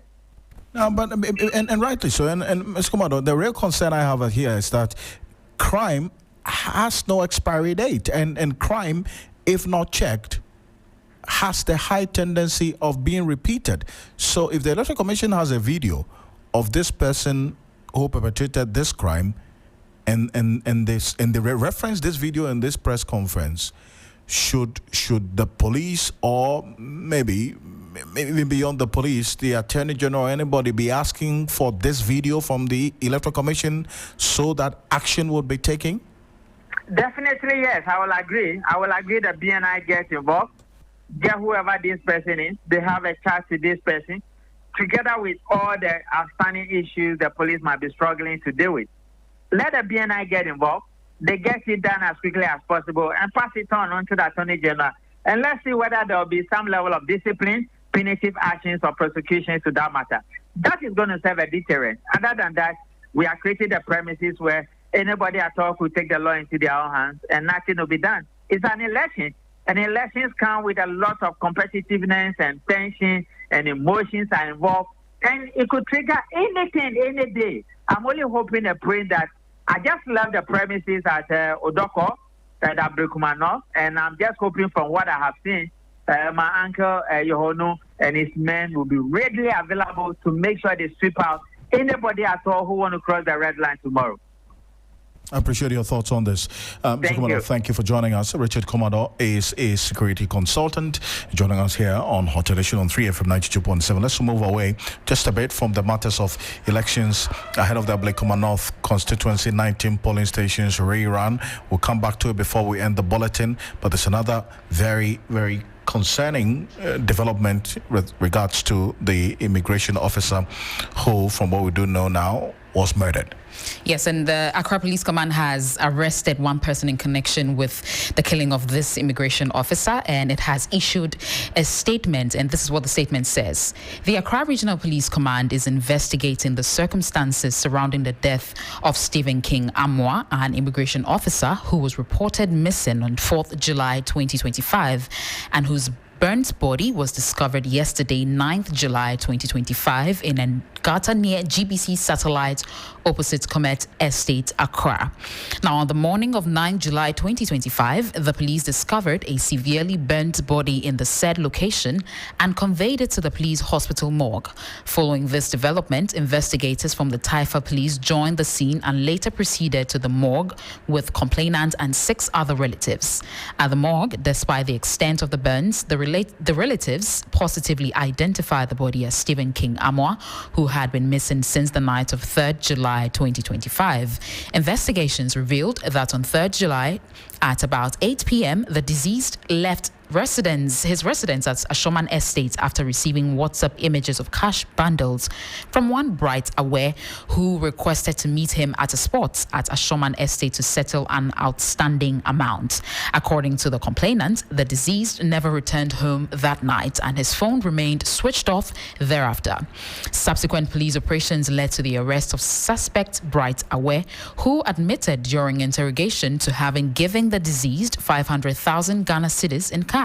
No, but and rightly so. And Mr. Commodore, the real concern I have here is that crime has no expiry date, and crime, if not checked, has the high tendency of being repeated. So if the Electoral Commission has a video of this person who perpetrated this crime, and they reference this video in this press conference, should the police, or maybe beyond the police, the Attorney General, or anybody, be asking for this video from the Electoral Commission so that action would be taken? Definitely, yes. I will agree. I will agree that BNI gets involved, get whoever this person is, they have a charge to this person, together with all the outstanding issues the police might be struggling to deal with. Let the BNI get involved. They get it done as quickly as possible and pass it on to the Attorney General. And let's see whether there will be some level of discipline, punitive actions, or prosecution to that matter. That is going to serve a deterrent. Other than that, we are creating the premises where anybody at all could take the law into their own hands and nothing will be done. It's an election, and elections come with a lot of competitiveness and tension and emotions are involved, and it could trigger anything any day. I'm only hoping and praying that I just left the premises at Odoko, at Abrikumanov, and I'm just hoping from what I have seen, my uncle Yohono and his men will be readily available to make sure they sweep out anybody at all who want to cross the red line tomorrow. I appreciate your thoughts on this. Mr. Commodore, thank you for joining us. Richard Commodore is a security consultant joining us here on Hot Edition on 3FM 92.7. Let's move away just a bit from the matters of elections ahead of the Blakoma North constituency. 19 polling stations rerun. We'll come back to it before we end the bulletin, but there's another very, very concerning development with regards to the immigration officer who, from what we do know now, was murdered. Yes, and the Accra Police Command has arrested one person in connection with the killing of this immigration officer, and it has issued a statement, and this is what the statement says. The Accra Regional Police Command is investigating the circumstances surrounding the death of Stephen King Amwa, an immigration officer who was reported missing on 4th July 2025 and whose burnt body was discovered yesterday, 9th July 2025, in a gutter near GBC Satellite opposite Comet Estate, Accra. Now, on the morning of 9th July 2025, the police discovered a severely burnt body in the said location and conveyed it to the police hospital morgue. Following this development, investigators from the Taifa Police joined the scene and later proceeded to the morgue with complainant and 6 other relatives. At the morgue, despite the extent of the burns, the relatives positively identified the body as Stephen King Amwa, who had been missing since the night of 3rd July 2025. Investigations revealed that on 3rd July at about 8 p.m., the deceased left his residence at Ashoman Estate after receiving WhatsApp images of cash bundles from one Bright Aware who requested to meet him at a spot at Ashoman Estate to settle an outstanding amount. According to the complainant, the deceased never returned home that night and his phone remained switched off thereafter. Subsequent police operations led to the arrest of suspect Bright Aware, who admitted during interrogation to having given the deceased 500,000 Ghana cedis in cash.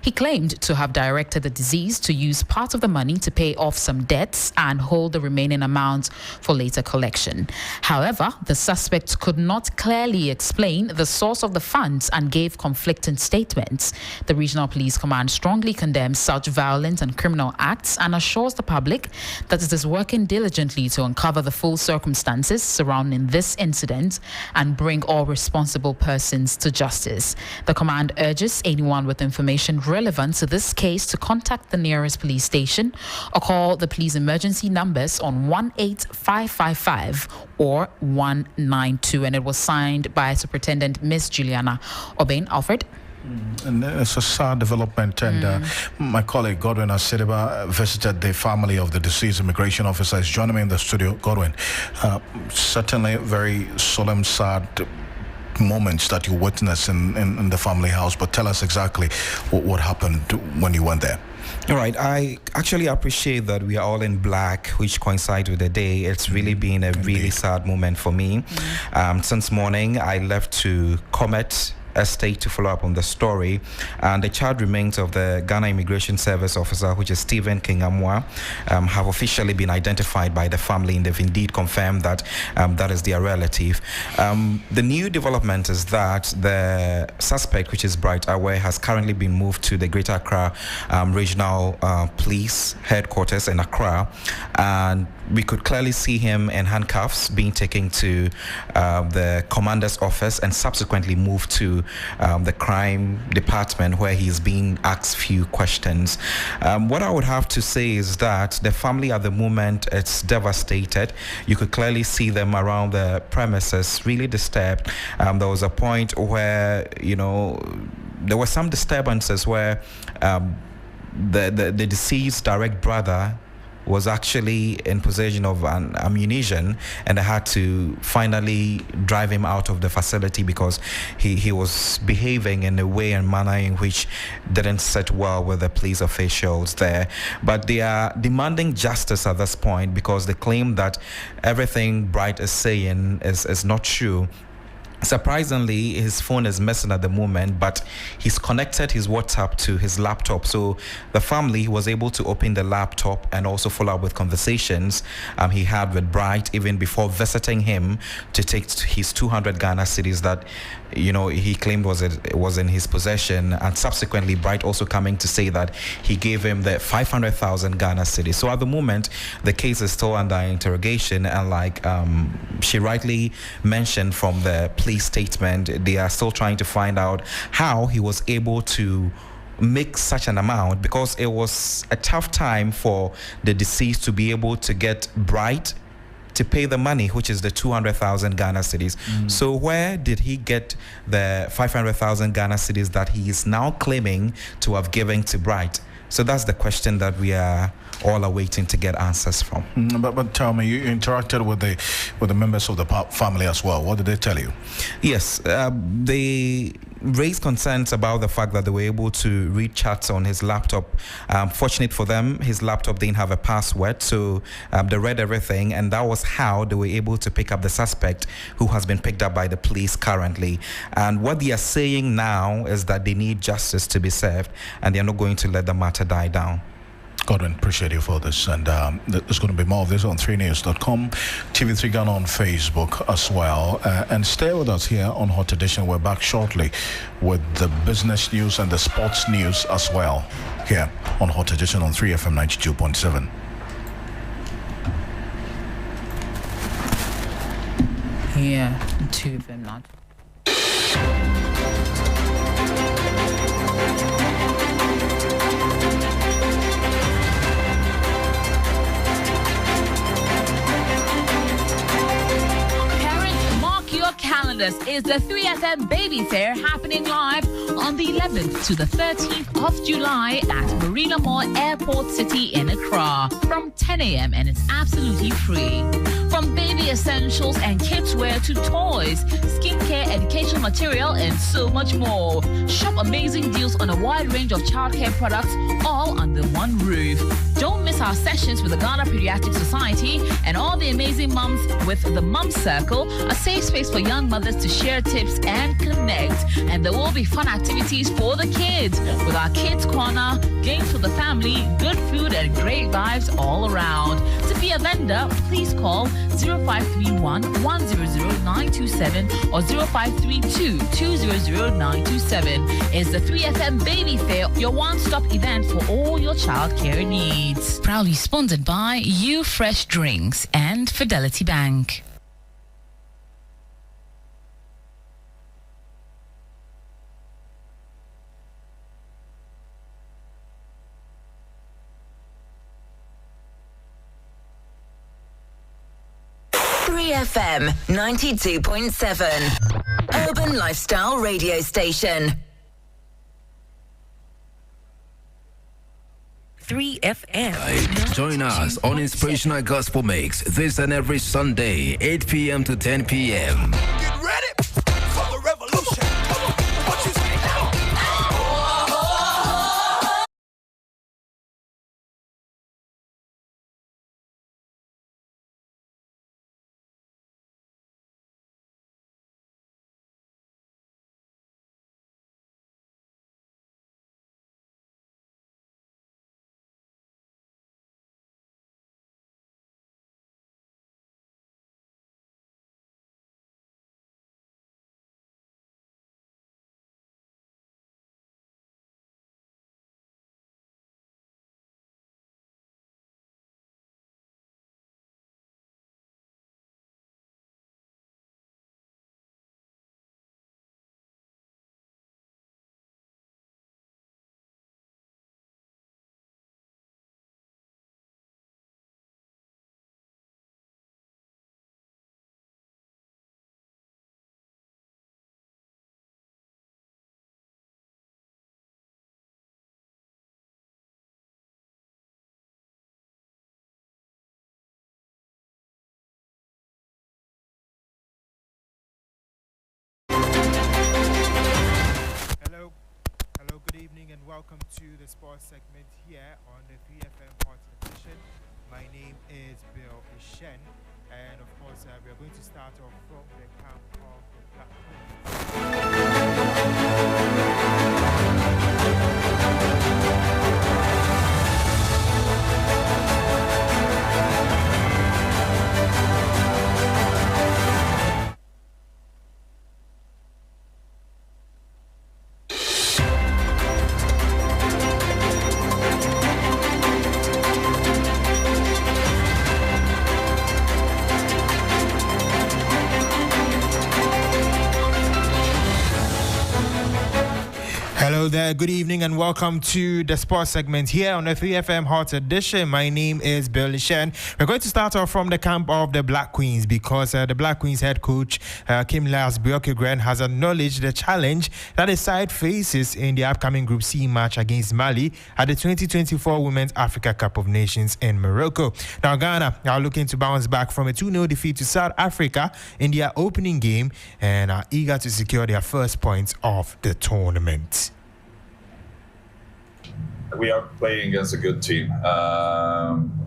He claimed to have directed the deceased to use part of the money to pay off some debts and hold the remaining amount for later collection. However, the suspect could not clearly explain the source of the funds and gave conflicting statements. The Regional Police Command strongly condemns such violent and criminal acts and assures the public that it is working diligently to uncover the full circumstances surrounding this incident and bring all responsible persons to justice. The command urges anyone with information relevant to this case to contact the nearest police station or call the police emergency numbers on 18555 or 192. And it was signed by Superintendent Miss Juliana Obain. Alfred? And it's a sad development, and my colleague Godwin Asedeba visited the family of the deceased immigration officer. Is joining me in the studio. Godwin, certainly very solemn, sad moments that you witnessed in the family house, but tell us exactly what happened when you went there. All right, I actually appreciate that we are all in black, which coincides with the day. It's really been a really sad moment for me. Since morning, I left to Comet Estate to follow up on the story, and the child remains of the Ghana Immigration Service officer, which is Stephen King Amwa, have officially been identified by the family, and they've indeed confirmed that that is their relative. The new development is that the suspect, which is Bright Aware, has currently been moved to the Greater Accra Regional Police Headquarters in Accra, and we could clearly see him in handcuffs being taken to the commander's office and subsequently moved to the crime department, where he's being asked few questions. What I would have to say is that the family at the moment, it's devastated. You could clearly see them around the premises, really disturbed. There was a point where, there were some disturbances where the deceased direct brother was actually in possession of an ammunition, and they had to finally drive him out of the facility because he was behaving in a way and manner in which didn't sit well with the police officials there. But they are demanding justice at this point because they claim that everything Bright is saying is not true. Surprisingly, his phone is missing at the moment, but he's connected his WhatsApp to his laptop. So the family was able to open the laptop and also follow up with conversations he had with Bright even before visiting him to take his 200 Ghana cedis that, he claimed was in his possession. And subsequently, Bright also coming to say that he gave him the 500,000 Ghana cedis. So at the moment, the case is still under interrogation. And like she rightly mentioned from the police statement, they are still trying to find out how he was able to make such an amount, because it was a tough time for the deceased to be able to get Bright to pay the money, which is the 200,000 Ghana cedis. So where did he get the 500,000 Ghana cedis that he is now claiming to have given to Bright? So that's the question that we are all awaiting to get answers from. But tell me, you interacted with the members of the family as well. What did they tell you? Yes, they raised concerns about the fact that they were able to read chats on his laptop. Fortunate for them, his laptop didn't have a password, so they read everything, and that was how they were able to pick up the suspect, who has been picked up by the police currently. And what they are saying now is that they need justice to be served, and they are not going to let the matter die down. Godwin, appreciate you for this, and there's going to be more of this on 3news.com, TV3 Ghana on Facebook as well. And stay with us here on Hot Edition. We're back shortly with the business news and the sports news as well here on Hot Edition on 3FM 92.7. Yeah, 2FM 92. Calendars is the 3FM Baby Fair happening live on the 11th to the 13th of July at Marina Mall Airport City in Accra from 10 a.m. and it's absolutely free. From baby essentials and kids wear to toys, skincare, educational material, and so much more. Shop amazing deals on a wide range of childcare products, all under one roof. Don't miss our sessions with the Ghana Pediatric Society and all the amazing mums with the Mum Circle, a safe space for young mothers to share tips and connect. And there will be fun activities for the kids with our Kids Corner, games for the family, good food, and great vibes all around. To be a vendor, please call 0531 100 927 or 0532 200 927. It's the 3FM Baby Fair, your one-stop event for all your childcare needs. Proudly sponsored by You Fresh Drinks and Fidelity Bank. FM 92.7 Urban Lifestyle Radio Station. 3FM. Join us on Inspirational Gospel Mix this and every Sunday, 8 p.m. to 10 p.m. Get ready for the revolution. What you say now? Good evening and welcome to the sports segment here on the 3FM Hot Edition. My name is Bill Ishen, and of course we are going to start off from the camp of the Hello there, good evening and welcome to the sports segment here on the 3FM Hot Edition. My name is Bill Lishan. We're going to start off from the camp of the Black Queens because the Black Queens head coach Kim Lasbiokigren has acknowledged the challenge that the side faces in the upcoming Group C match against Mali at the 2024 Women's Africa Cup of Nations in Morocco. Now Ghana are looking to bounce back from a 2-0 defeat to South Africa in their opening game and are eager to secure their first points of the tournament. We are playing against a good team.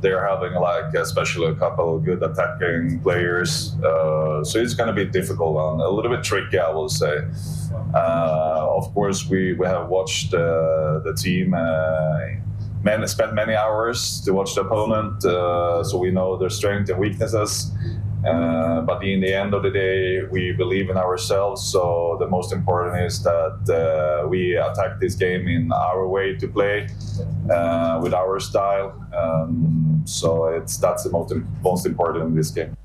They're having especially a couple of good attacking players. So it's going to be difficult and a little bit tricky, I will say. Of course, we have watched the team, spent many hours to watch the opponent. So we know their strengths and weaknesses. But in the end of the day, we believe in ourselves. So the most important is that we attack this game in our way to play, with our style. So that's the most important in this game.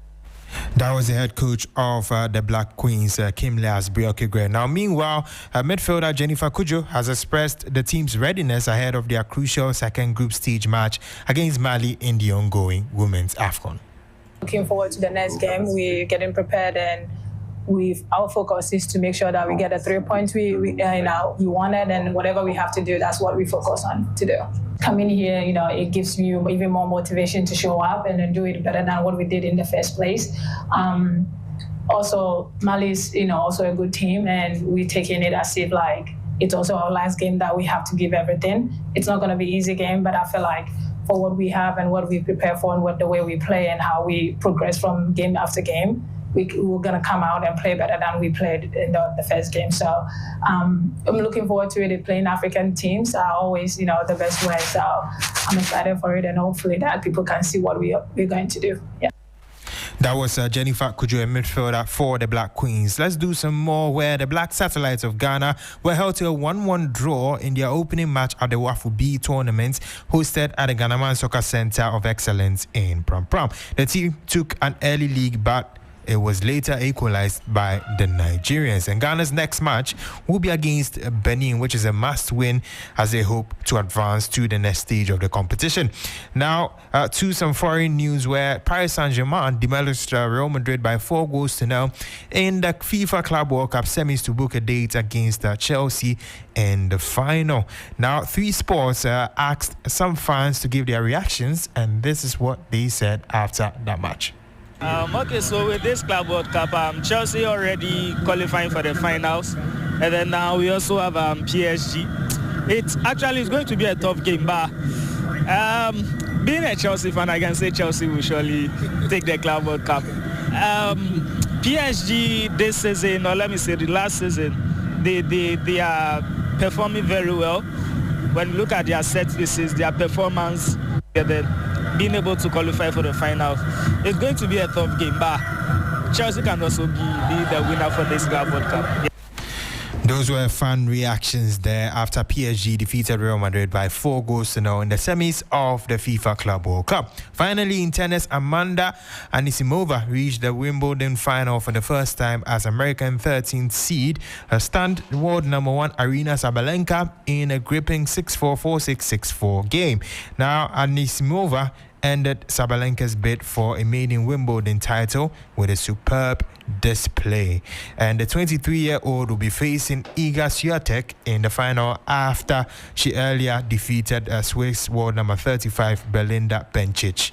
That was the head coach of the Black Queens, Kim Lasbiokigren. Now, meanwhile, midfielder Jennifer Kujo has expressed the team's readiness ahead of their crucial second group stage match against Mali in the ongoing Women's AFCON. Looking forward to the next game. We're getting prepared, and our focus is to make sure that we get the 3 points we wanted, and whatever we have to do, that's what we focus on to do. Coming here, it gives you even more motivation to show up and then do it better than what we did in the first place. Also, Mali is also a good team, and we're taking it as if it's also our last game that we have to give everything. It's not going to be an easy game, but I feel like for what we have and what we prepare for and what the way we play and how we progress from game after game, we're going to come out and play better than we played in the first game. So I'm looking forward to it. Playing African teams are always, the best way. So I'm excited for it, and hopefully that people can see what we're going to do. Yeah. That was Jennifer Kujo, a midfielder for the Black Queens. Let's do some more where the Black Satellites of Ghana were held to a 1-1 draw in their opening match at the Wafu B tournament hosted at the Ghanaman Soccer Center of Excellence in Pram Pram. The team took an early lead, but it was later equalized by the Nigerians. And Ghana's next match will be against Benin, which is a must-win as they hope to advance to the next stage of the competition. Now, to some foreign news where Paris Saint-Germain demolished Real Madrid by 4-0 in the FIFA Club World Cup semis to book a date against Chelsea in the final. Now, 3 Sports asked some fans to give their reactions, and this is what they said after that match. Okay, so with this Club World Cup, Chelsea already qualifying for the finals, and then now we also have PSG. It's going to be a tough game, but being a Chelsea fan, I can say Chelsea will surely take the Club World Cup. PSG this season, or let me say the last season, they are performing very well. When you look at their set pieces, their performance, being able to qualify for the finals, it's going to be a tough game, but Chelsea can also be the winner for this Club World Cup. Those were fun reactions there after PSG defeated Real Madrid by 4-0 in the semis of the FIFA Club World Cup. Finally, in tennis, Amanda Anisimova reached the Wimbledon final for the first time as American 13th seed, stunned world number 1 Aryna Sabalenka in a gripping 6-4, 4-6, 6-4 game. Now, Anisimova ended Sabalenka's bid for a maiden Wimbledon title with a superb display. And the 23-year-old will be facing Iga Swiatek in the final after she earlier defeated Swiss world number 35 Belinda Bencic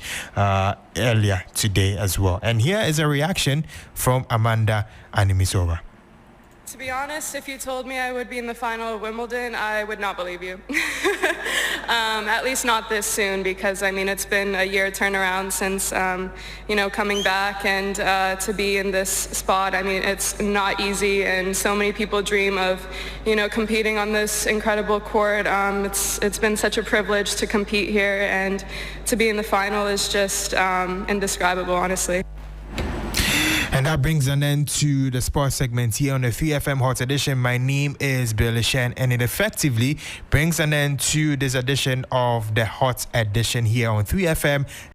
earlier today as well. And here is a reaction from Amanda Anisimova. To be honest, if you told me I would be in the final of Wimbledon, I would not believe you. At least not this soon, because I mean it's been a year turnaround since coming back, and to be in this spot, I mean it's not easy, and so many people dream of competing on this incredible court. It's been such a privilege to compete here, and to be in the final is just indescribable, honestly. And that brings an end to the sports segment here on the 3FM Hot Edition. My name is Billy Shen, and it effectively brings an end to this edition of the Hot Edition here on 3FM.